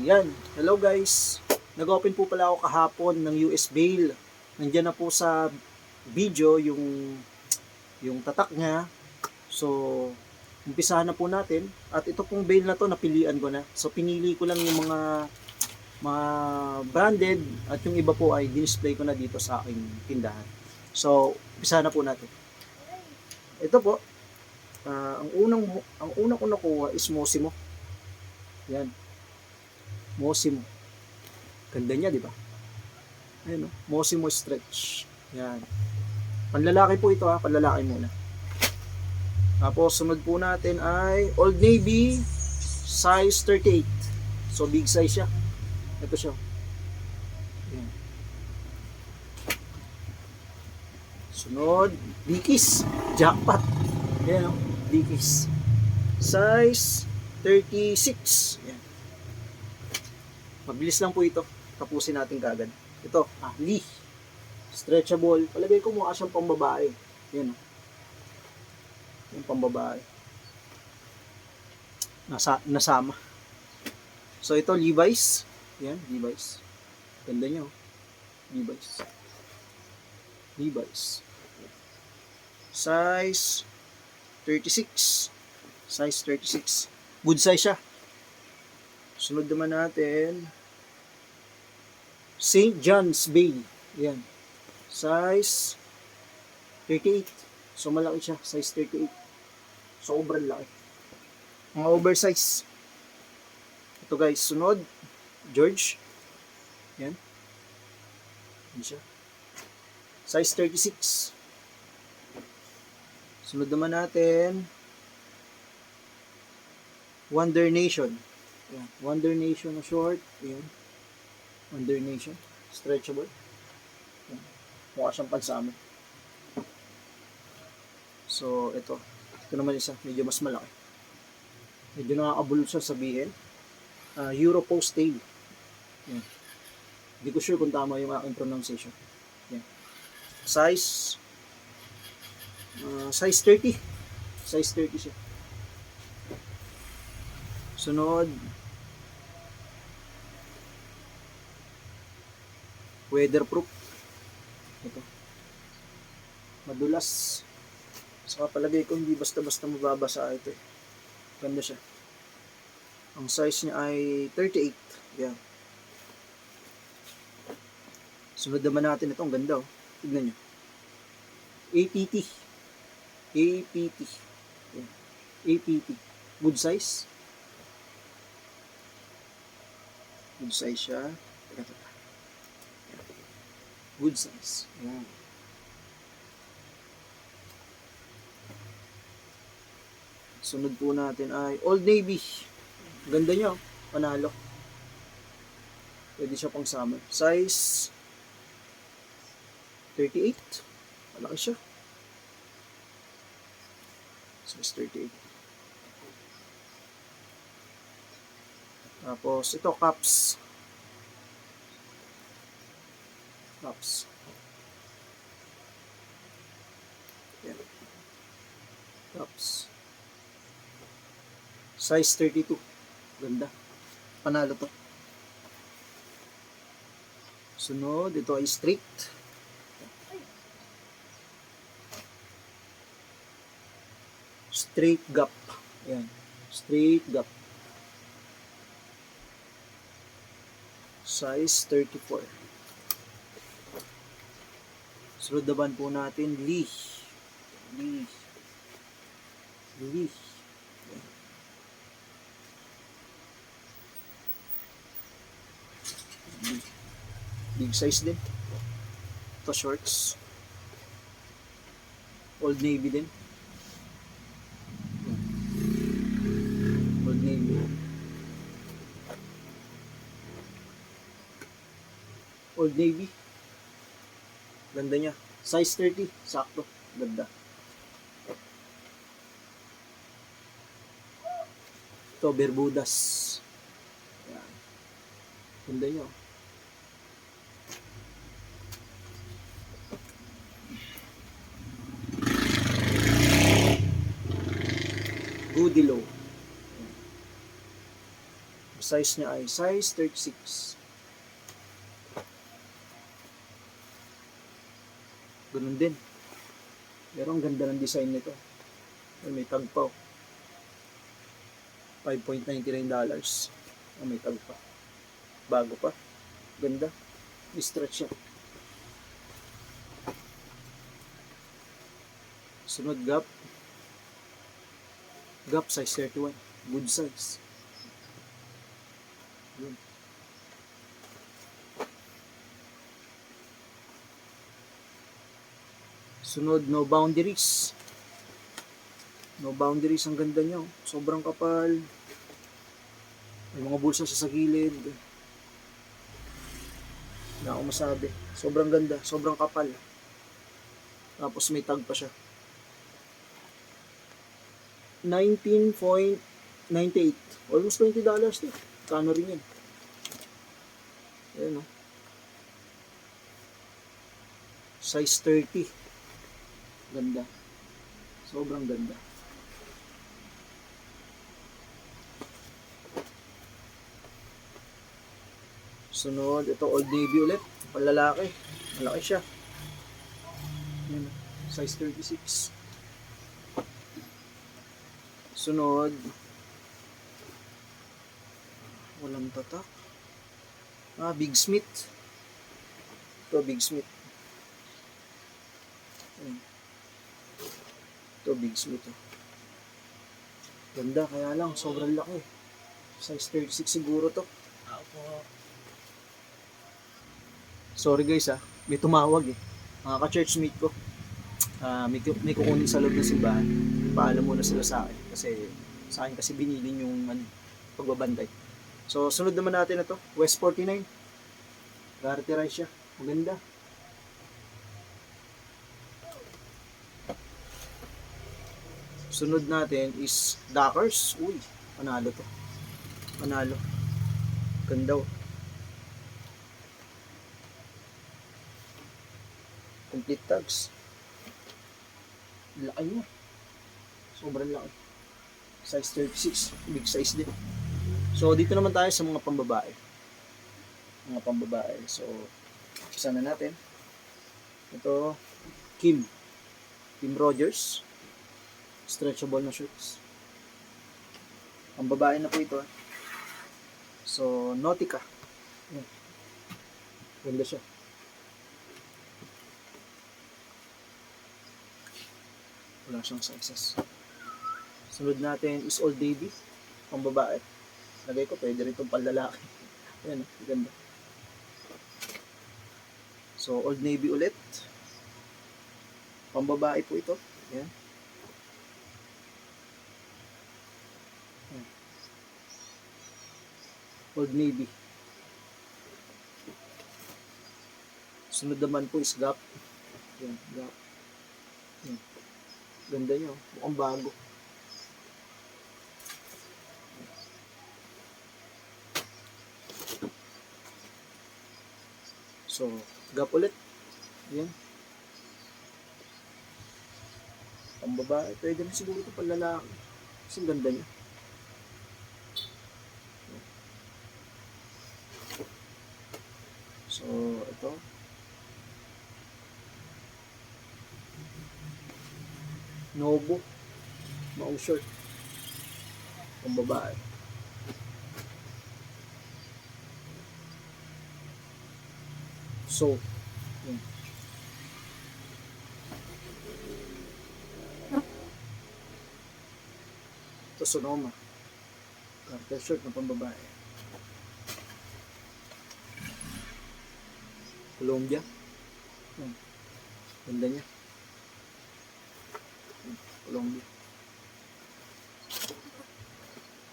Yan. Hello guys. Nag-open po pala ako kahapon ng US Bail. Nandiyan na po sa video yung tatak niya. So, umpisahan na po natin. At ito pong bail na to, napilian ko na. So, pinili ko lang yung mga branded at yung iba po ay display ko na dito sa aking tindahan. So, umpisahan na po natin. Ito po, ang unang ko nakuha is Mosimo. Yan. Mosimo. Ganda niya, di ba? Ayun, Mosimo stretch. Yan. Panlalaki po ito ha, panlalaki muna. Tapos sunod po natin ay Old Navy size 38. So big size siya. Ito siya. Yan. Sunod, Dickies. Jackpot. Yan, Dickies. Size 36. Yan. Mabilis lang po ito. Tapusin natin kagad. Ito, Lee. Stretchable. Palagay ko mukha siyang pambabae. Yan. Yung pambabae. Nasama. So ito, Levi's. Yan, Levi's. Ganda niya. Levi's. Levi's. Size 36. Size 36. Good size siya. Sunod naman natin, St. John's Bail. Yan. Size 38. So malaki siya. Size 38. Sobrang laki. Mga oversize. Ito guys, sunod, George. Yan. Yan siya. Size 36. Sunod naman natin, Wonder Nation. Yan. Wonder Nation na short. Yan. Wonder Nation. Stretchable. Yan. Mukha siyang pansama. So, ito. Ito naman isa. Medyo mas malaki. Medyo nakakabulol siya sabihin. Europost tail. Yan. Hindi ko sure kung tama yung aking pronunciation. Yan. Size 30. Size 30 siya. Sunod, weatherproof. Ito. Madulas. Saka palagay ko hindi basta-basta mababasa ito. Ganda siya. Ang size niya ay 38. Yan. Sunod naman natin ito. Ang ganda oh. Tignan nyo. APT. APT. Yan. APT. Good size. Good size siya. Ito. Good size. Ayan. Sunod po natin ay Old Navy. Ganda niya. Panalo. Pwede siya pang summer. Size 38. Malaki siya. Size 38. Tapos ito, caps. Caps. Yan. Caps. Size 32. Ganda. Panalo to. Sunod, ito ay straight. Straight gap. Yan. Straight gap. Size 34. Sunod naman po natin, Lee. Lee. Lee. Big size din. Ito shorts. Old Navy din. Old Navy. Old Navy. Ganda niya. Size 30. Sakto. Ganda. Ito, Bermudas. Yan. Ganda niya. Goodillo. Size niya ay size 36. Ganun din. Pero ang ganda ng design nito. May tag pa. $5.99. May tag pa. Bago pa. Ganda. I-stretch siya. Sunod Gap. Gap size 31. Good size. Yun. Sunod, No Boundaries. No Boundaries, ang ganda niya. Sobrang kapal. May mga bulsa siya sa gilid. Hindi ako masabi. Sobrang ganda. Sobrang kapal. Tapos may tag pa siya. $19.98. Almost $20 din. Kano rin yan. Ayan o. Size 30. Ganda. Sobrang ganda. Sunod, ito Old Navy ulit. Panlalaki. Malaki siya. Ayan, size 36. Sunod, walang tatak. Big Smith. Ito, Big Smith. Ayan. Ito, Big Smith. Ganda, kaya lang, sobrang laki. Size 36 siguro to. Sorry guys may tumawag mga ka-churchmate ko. May kukunin sa loob ng simbahan. Paalam muna sila sa akin kasi sa akin kasi binili yung pagbabantay. So sunod naman natin na to, West 49. Garterize siya. Maganda. Sunod natin is Dockers. Uy, panalo to. Panalo. Ganda. Complete tags. Laki niya. Sobrang laki. Size 36. Big size din. So, dito naman tayo sa mga pambabae. So, isa na natin. Ito, Kim Rogers. Stretchable na shorts. Pambabae na po ito. So, Nautica. Ganda siya. Wala siyang sizes. Sunod natin is Old Navy. Pambabae. Lagay ko, pwede rin itong panlalaki. Ayan, ganda. So, Old Navy ulit. Pambabae po ito. Ayan. Old Navy. Sunod naman po is Gap. Ayan, Gap. Ayan. Ganda niya. Mukhang bago. So, Gap ulit. Ayan. Ang babae. Pwede na siguro ito panlalaki. Kasi ganda niya. So, ito. Nobo. Maong short. Ang babae. So, yun. Ito Sonoma. Carter shirt na pambabae. Columbia. Ganda niya. Columbia.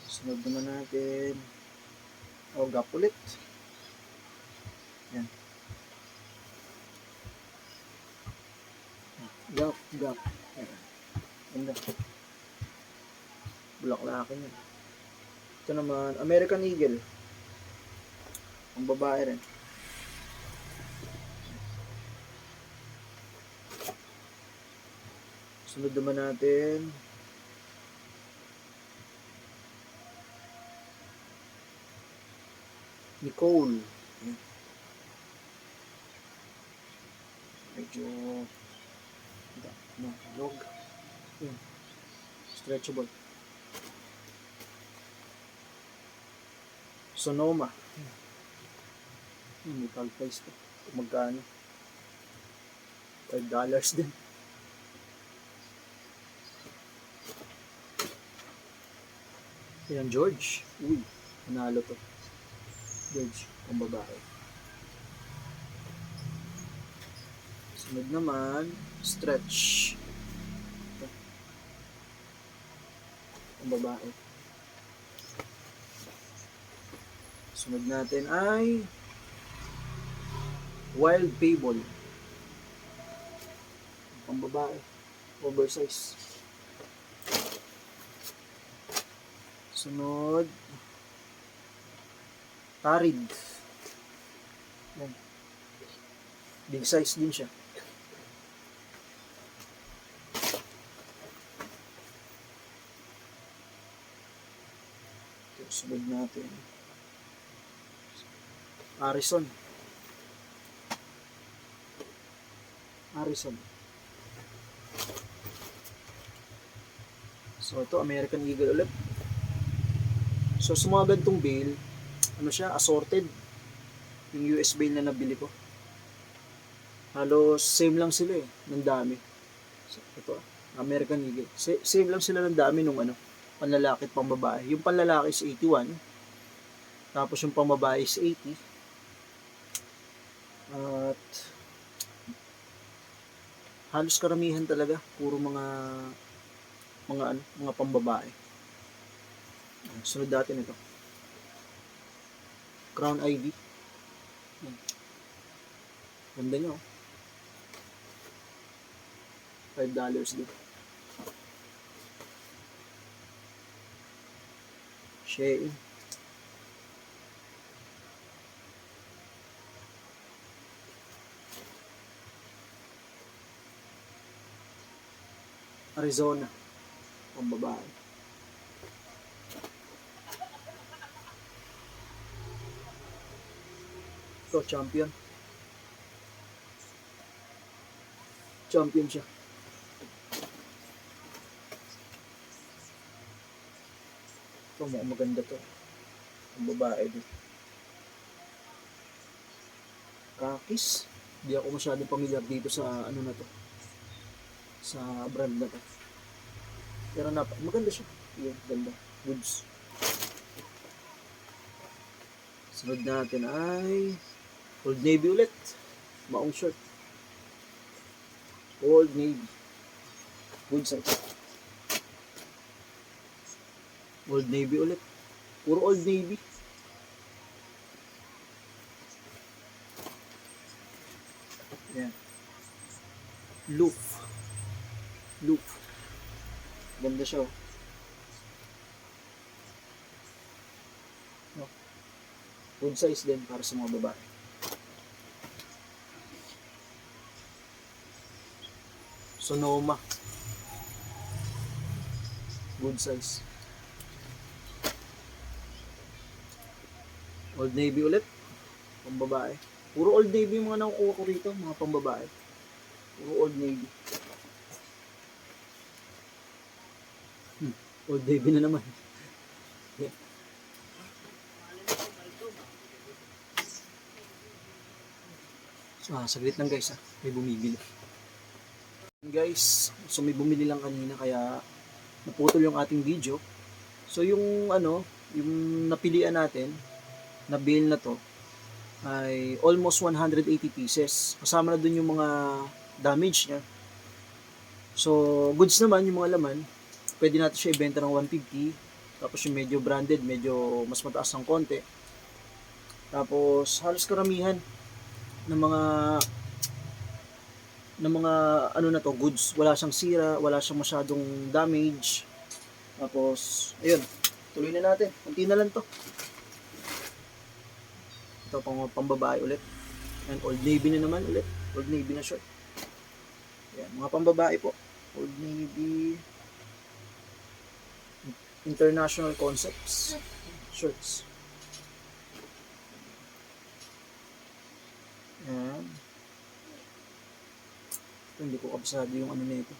Sunod naman natin. Gap ulit. Yan. Gap. Ayan. Ganda. Bulaklaki niya. Ito naman, American Eagle. Ang babae rin. Sunod naman natin. Nicole. Ayan. Medyo log. Ayan. Stretchable. Sonoma. May tag price ko. Magkano? $5 din. Ayan, George. Uy, panalo to. George, ang babae. Sunod naman, stretch. Ang babae. Sunod natin ay Wild Fable. Ang babae. Oversize. Sunod, Tarid. Yan. Big size din siya. Ito, sunod natin. Harrison. So ito, American Eagle ulit. So sa mga gantong bale, ano siya, assorted. Yung US bale na nabili ko. Halos same lang sila eh, ng dami. So ito, American Eagle. Same lang sila ng dami nung ano, panlalaki at pambabae. Yung panlalaki is 81. Tapos yung pambabae is 80. At halos karamihan talaga, puro mga pambabae. Sunod natin ito. Crown Ivy. Ganda nyo. $5 din. Shein. Arizona. Pambabae. Ito, champion. Champion siya. Ito, mukhang maganda to. Ang babae din. Kakis. Hindi ako masyadong pamilyar dito sa ano na to. Sa brand na to. Pero maganda siya. Yan, ganda. Goods. Sunod natin ay Old Navy ulit. Maong shirt. Old Navy. Good size. Old Navy ulit. Puro Old Navy. Yan. Loop. Ganda siya oh. Good size din para sa mga babae. Sonoma. Good size. Old Navy ulit. Pambabae. Puro Old Navy yung mga nakukuha ko rito, mga pambabae. Puro Old Navy. Old Navy na naman. Yeah. So, saglit lang guys may bumibili. Guys, so may bumili lang kanina kaya naputol yung ating video. So yung yung napilian natin na bill na to ay almost 180 pieces. Kasama na dun yung mga damage niya. So goods naman yung mga laman. Pwede natin siya ibenta ng 150. Tapos yung medyo branded, medyo mas mataas ng konti. Tapos halos karamihan ng mga na to, goods. Wala siyang sira, wala siyang masyadong damage. Tapos, ayun, tuloy na natin. Kunti na lang to. Ito pambabae ulit. And Old Navy na naman ulit. Old Navy na shirt. Ayan, mga pambabae po. Old Navy International Concepts shirts. Ito, hindi ko kabisado yung ano nito.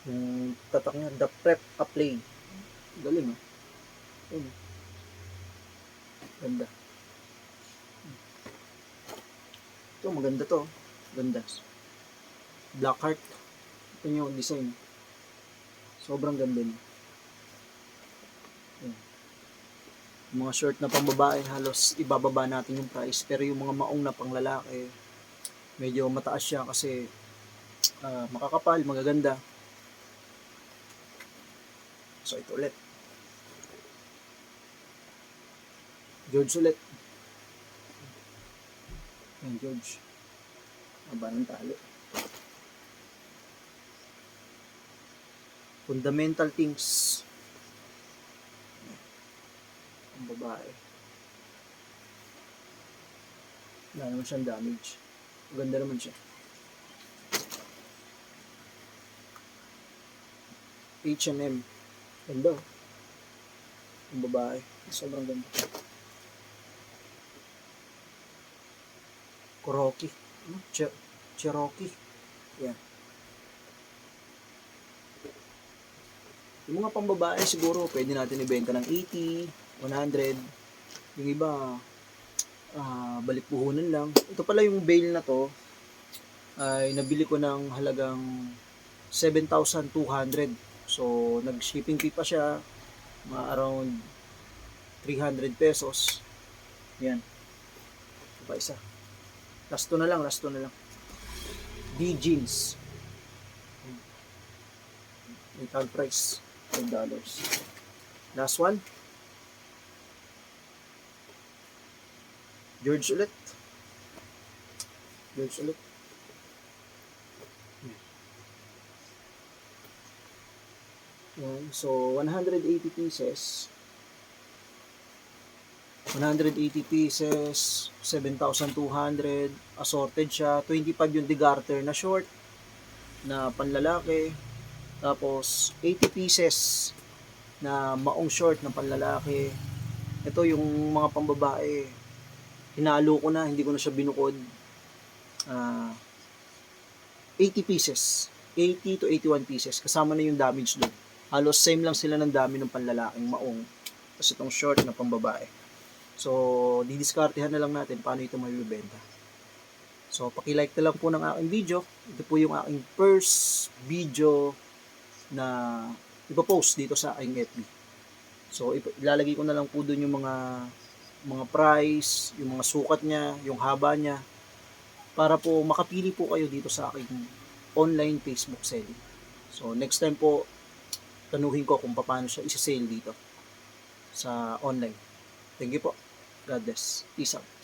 Yung tatak niya, the prep play. Galing ah. Ayun. Ganda. Ito, maganda to. Ganda. Black heart. Ito yung design. Sobrang ganda niya. Ayun. Yung mga short na pambabae, halos ibababa natin yung price. Pero yung mga maong na panglalaki, medyo mataas siya kasi makakapal, magaganda. So ito ulit. George ulit. Ayan, George. Aba ng tali. Fundamental things. Ang babae. Wala naman siyang damage. Maganda naman siya. H&M. Ganda. Ang babae. Sobrang ganda. Cherokee. Cherokee. Yan. Yung mga pambabae siguro pwede natin ibenta ng 80, 100. Yung iba balik puhunan lang. Ito pala yung bale na to ay nabili ko ng halagang 7,200. So nag-shipping fee pa siya, mga around 300 pesos. Yan. Ito pa isa. Last to na lang. D-jeans. Retail price $10. Last one. George ulit. Yan. So 180 pieces. 7,200. Assorted siya. 25 yung degarter na short na panlalaki. Tapos 80 pieces na maong short na panlalaki. Ito yung mga pambabae. Hinalo ko na, hindi ko na siya binukod. 80 pieces. 80 to 81 pieces. Kasama na yung damage doon. Halos same lang sila ng dami ng panlalaking maong. Tapos itong short na pambabae. So, didiskartehan na lang natin paano ito mabibenta. So, paki-like na lang po ng aking video. Ito po yung aking first video na ipopost dito sa aking FB. So, ilalagay ko na lang po doon yung mga price, yung mga sukat niya, yung haba niya, para po makapili po kayo dito sa aking online Facebook selling. So, next time po, tanuhin ko kung paano siya isa-sale dito sa online. Thank you po. God bless. Peace out.